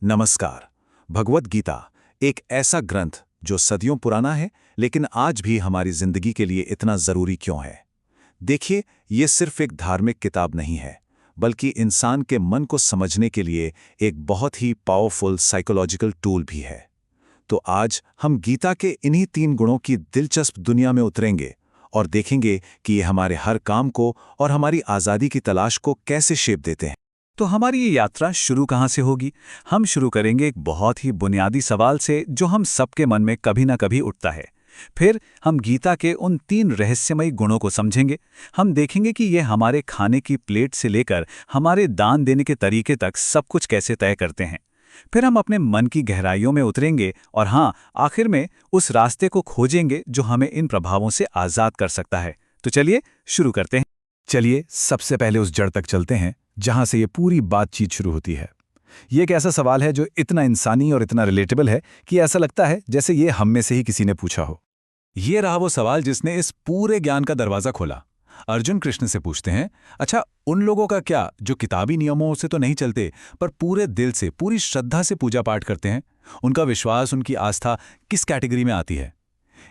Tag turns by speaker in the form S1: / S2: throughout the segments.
S1: नमस्कार। भगवत गीता एक ऐसा ग्रंथ जो सदियों पुराना है, लेकिन आज भी हमारी जिंदगी के लिए इतना जरूरी क्यों है? देखिए, ये सिर्फ एक धार्मिक किताब नहीं है, बल्कि इंसान के मन को समझने के लिए एक बहुत ही पावरफुल साइकोलॉजिकल टूल भी है। तो आज हम गीता के इन्हीं 3 गुणों की दिलचस्प दुनिया में उतरेंगे और देखेंगे कि ये हमारे हर काम को और हमारी आज़ादी की तलाश को कैसे शेप देते हैं।
S2: तो हमारी ये यात्रा शुरू कहाँ से होगी? हम शुरू करेंगे एक बहुत ही बुनियादी सवाल से जो हम सबके मन में कभी ना कभी उठता है। फिर हम गीता के उन 3 रहस्यमयी गुणों को समझेंगे। हम देखेंगे कि ये हमारे खाने की प्लेट से लेकर हमारे दान देने के तरीके तक सब कुछ कैसे तय करते हैं। फिर हम अपने मन की गहराइयों में उतरेंगे और हाँ, आखिर में उस रास्ते को खोजेंगे जो हमें इन प्रभावों से आज़ाद कर सकता है। तो चलिए शुरू करते हैं।
S3: चलिए सबसे पहले उस जड़ तक चलते हैं जहां से ये पूरी बातचीत शुरू होती है। ये एक ऐसा सवाल है जो इतना इंसानी और इतना रिलेटेबल है कि ऐसा लगता है जैसे ये हम में से ही किसी ने पूछा हो।
S1: ये रहा वो सवाल जिसने इस पूरे ज्ञान का दरवाजा खोला। अर्जुन कृष्ण से पूछते हैं, अच्छा, उन लोगों का क्या जो किताबी नियमों से तो नहीं चलते पर पूरे दिल से, पूरी श्रद्धा से पूजा पाठ करते हैं? उनका विश्वास, उनकी आस्था किस कैटेगरी में आती है?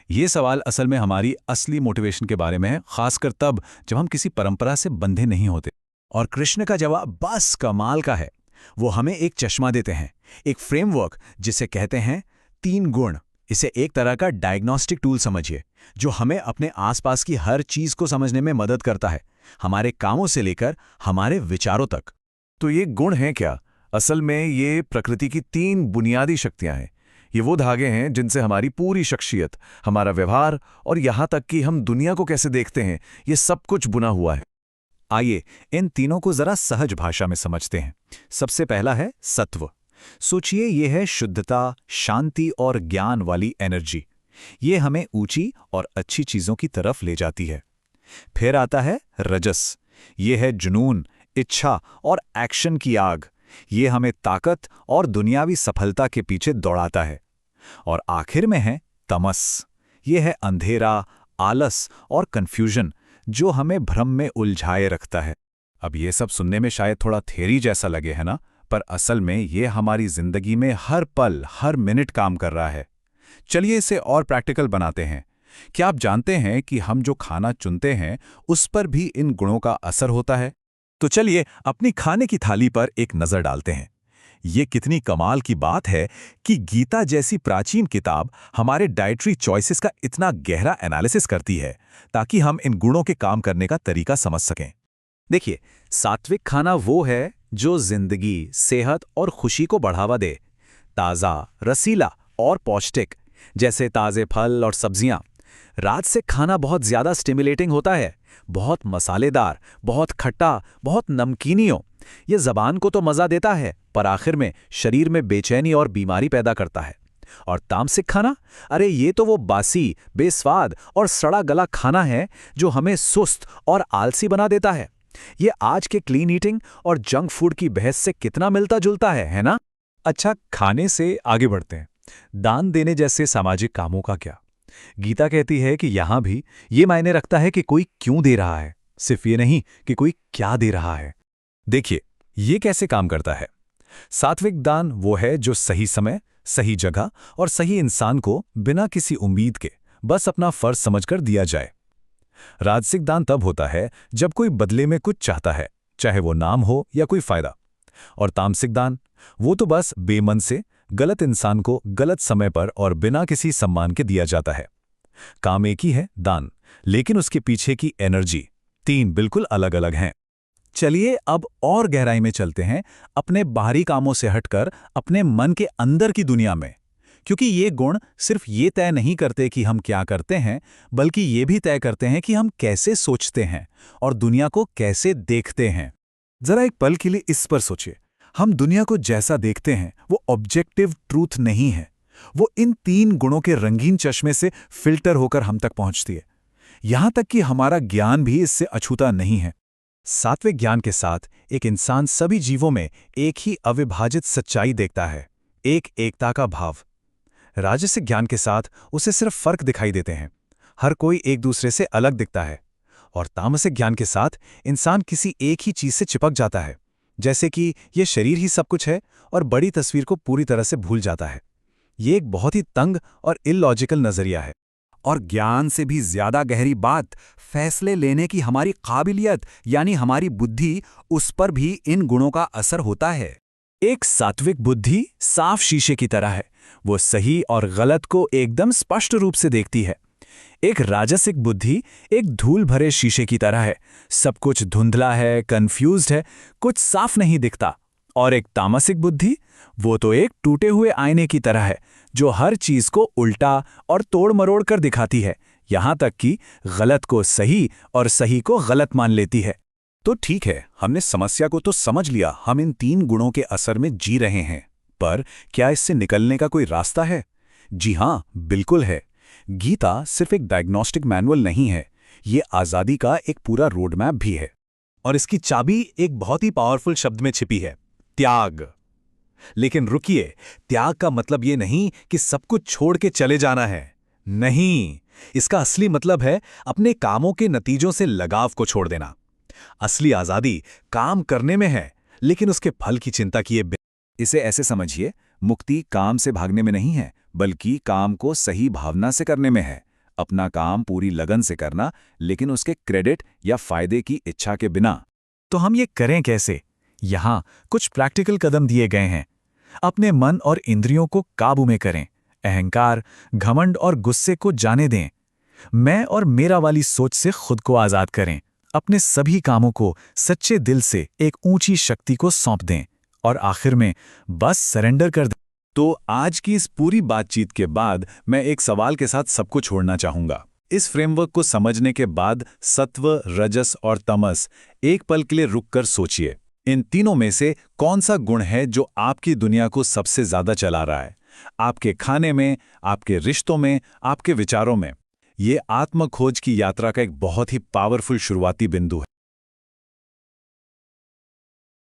S1: ये सवाल असल में हमारी असली मोटिवेशन के बारे में है, खासकर तब जब हम किसी परंपरा से बंधे नहीं होते।
S3: और कृष्ण का जवाब बस कमाल का है। वो हमें एक चश्मा देते हैं, एक फ्रेमवर्क जिसे कहते हैं 3 गुण। इसे एक तरह का डायग्नोस्टिक टूल समझिए, जो हमें अपने आसपास की हर चीज को समझने में मदद करता है, हमारे कामों से लेकर हमारे विचारों तक।
S4: तो ये गुण हैं क्या? असल में ये प्रकृति की 3 बुनियादी शक्तियां हैं। ये वो धागे हैं जिनसे हमारी पूरी शख्सियत, हमारा व्यवहार और यहाँ तक कि हम दुनिया को कैसे देखते हैं, ये सब कुछ बुना हुआ है।
S3: आइए इन तीनों को जरा सहज भाषा में समझते हैं। सबसे पहला है सत्व। सोचिए, ये है शुद्धता, शांति और ज्ञान वाली एनर्जी। ये हमें ऊंची और अच्छी चीजों की तरफ ले जाती है। फिर आता है रजस। ये है जुनून, इच्छा और एक्शन की आग। ये हमें ताकत और दुनियावी सफलता के पीछे दौड़ाता है। और आखिर में है तमस। ये है अंधेरा, आलस और कंफ्यूजन, जो हमें भ्रम में उलझाए रखता है। अब ये सब सुनने में शायद थोड़ा थ्योरी जैसा लगे, है ना? पर असल में ये हमारी जिंदगी में हर पल, हर मिनट काम कर रहा है। चलिए इसे और प्रैक्टिकल बनाते हैं। क्या आप जानते हैं कि हम जो खाना चुनते हैं उस पर भी इन गुणों का असर होता है? तो चलिए अपनी खाने की थाली पर एक नजर डालते हैं। ये कितनी कमाल की बात है कि गीता जैसी प्राचीन किताब हमारे डाइटरी चॉइसेस का इतना गहरा एनालिसिस करती है, ताकि हम इन गुणों के काम करने का तरीका समझ सकें।
S2: देखिए, सात्विक खाना वो है जो जिंदगी, सेहत और खुशी को बढ़ावा दे। ताज़ा, रसीला और पौष्टिक, जैसे ताज़े फल और सब्जियां। राजसिक खाना बहुत ज़्यादा स्टिमुलेटिंग होता है, बहुत मसालेदार, बहुत खट्टा, बहुत नमकीनियों। ये ज़बान को तो मज़ा देता है, पर आखिर में शरीर में बेचैनी और बीमारी पैदा करता है। और तामसिक खाना, अरे ये तो वो बासी, बेस्वाद और सड़ा गला खाना है जो हमें सुस्त और आलसी बना देता है। ये आज के क्लीन ईटिंग और जंक फूड की बहस से कितना मिलता जुलता है ना?
S3: अच्छा, खाने से आगे बढ़ते हैं। दान देने जैसे सामाजिक कामों का क्या? गीता कहती है कि यहां भी ये मायने रखता है कि कोई क्यों दे रहा है, सिर्फ ये नहीं कि कोई क्या दे रहा है। देखिए, ये कैसे काम करता है। सात्विक दान वो है जो सही समय, सही जगह और सही इंसान को बिना किसी उम्मीद के बस अपना फर्ज समझकर दिया जाए। राजसिक दान तब होता है जब कोई बदले में कुछ चाहता है, चाहे वो नाम हो या कोई फायदा। और तामसिक दान, वो तो बस बेमन से गलत इंसान को गलत समय पर और बिना किसी सम्मान के दिया जाता है। काम एक ही है, दान, लेकिन उसके पीछे की एनर्जी 3 बिल्कुल अलग अलग हैं। चलिए अब और गहराई में चलते हैं, अपने बाहरी कामों से हटकर अपने मन के अंदर की दुनिया में। क्योंकि ये गुण सिर्फ ये तय नहीं करते कि हम क्या करते हैं, बल्कि ये भी तय करते हैं कि हम कैसे सोचते हैं और दुनिया को कैसे देखते हैं। जरा एक पल के लिए इस पर सोचिए। हम दुनिया को जैसा देखते हैं वो ऑब्जेक्टिव ट्रूथ नहीं है, वो इन 3 गुणों के रंगीन चश्मे से फिल्टर होकर हम तक पहुंचती है। यहां तक कि हमारा ज्ञान भी इससे अछूता नहीं है। सात्विक ज्ञान के साथ एक इंसान सभी जीवों में एक ही अविभाजित सच्चाई देखता है, एक एकता का भाव। राजसिक ज्ञान के साथ उसे सिर्फ फर्क दिखाई देते हैं, हर कोई एक दूसरे से अलग दिखता है। और तामसिक ज्ञान के साथ इंसान किसी एक ही चीज से चिपक जाता है, जैसे कि ये शरीर ही सब कुछ है और बड़ी तस्वीर को पूरी तरह से भूल जाता है। ये एक बहुत ही तंग और इलॉजिकल नजरिया है।
S2: और ज्ञान से भी ज्यादा गहरी बात, फैसले लेने की हमारी काबिलियत यानी हमारी बुद्धि, उस पर भी इन गुणों का असर होता है।
S3: एक सात्विक बुद्धि साफ शीशे की तरह है, वो सही और गलत को एकदम स्पष्ट रूप से देखती है। एक राजसिक बुद्धि एक धूल भरे शीशे की तरह है, सब कुछ धुंधला है, कंफ्यूज्ड है, कुछ साफ नहीं दिखता। और एक तामसिक बुद्धि, वो तो एक टूटे हुए आईने की तरह है, जो हर चीज को उल्टा और तोड़ मरोड़ कर दिखाती है, यहां तक कि गलत को सही और सही को गलत मान लेती है।
S2: तो ठीक है, हमने समस्या को तो समझ लिया, हम इन 3 गुणों के असर में जी रहे हैं, पर क्या इससे निकलने का कोई रास्ता है? जी हां, बिल्कुल है। गीता सिर्फ एक डायग्नोस्टिक मैनुअल नहीं है, ये आजादी का एक पूरा रोड मैप भी है।
S3: और इसकी चाबी एक बहुत ही पावरफुल शब्द में छिपी है, त्याग। लेकिन रुकिए, त्याग का मतलब ये नहीं कि सब कुछ छोड़ के चले जाना है। नहीं, इसका असली मतलब है अपने कामों के नतीजों से लगाव को छोड़ देना। असली आजादी काम करने में है, लेकिन उसके फल की चिंता किए बिना।
S1: इसे ऐसे समझिए, मुक्ति काम से भागने में नहीं है, बल्कि काम को सही भावना से करने में है। अपना काम पूरी लगन से करना, लेकिन उसके क्रेडिट या फायदे की इच्छा के बिना।
S3: तो हम ये करें कैसे? यहां कुछ प्रैक्टिकल कदम दिए गए हैं। अपने मन और इंद्रियों को काबू में करें, अहंकार, घमंड और गुस्से को जाने दें, मैं और मेरा वाली सोच से खुद को आजाद करें, अपने सभी कामों को सच्चे दिल से एक ऊंची शक्ति को सौंप दें, और आखिर में बस सरेंडर कर दें।
S1: तो आज की इस पूरी बातचीत के बाद मैं एक सवाल के साथ सबको छोड़ना चाहूंगा। इस फ्रेमवर्क को समझने के बाद सत्व, रजस और तमस, एक पल के लिए रुककर सोचिए, इन तीनों में से कौन सा गुण है जो आपकी दुनिया को सबसे ज्यादा चला रहा है? आपके खाने में, आपके रिश्तों में, आपके विचारों में। ये आत्म खोज की यात्रा का एक बहुत ही पावरफुल शुरुआती बिंदु है।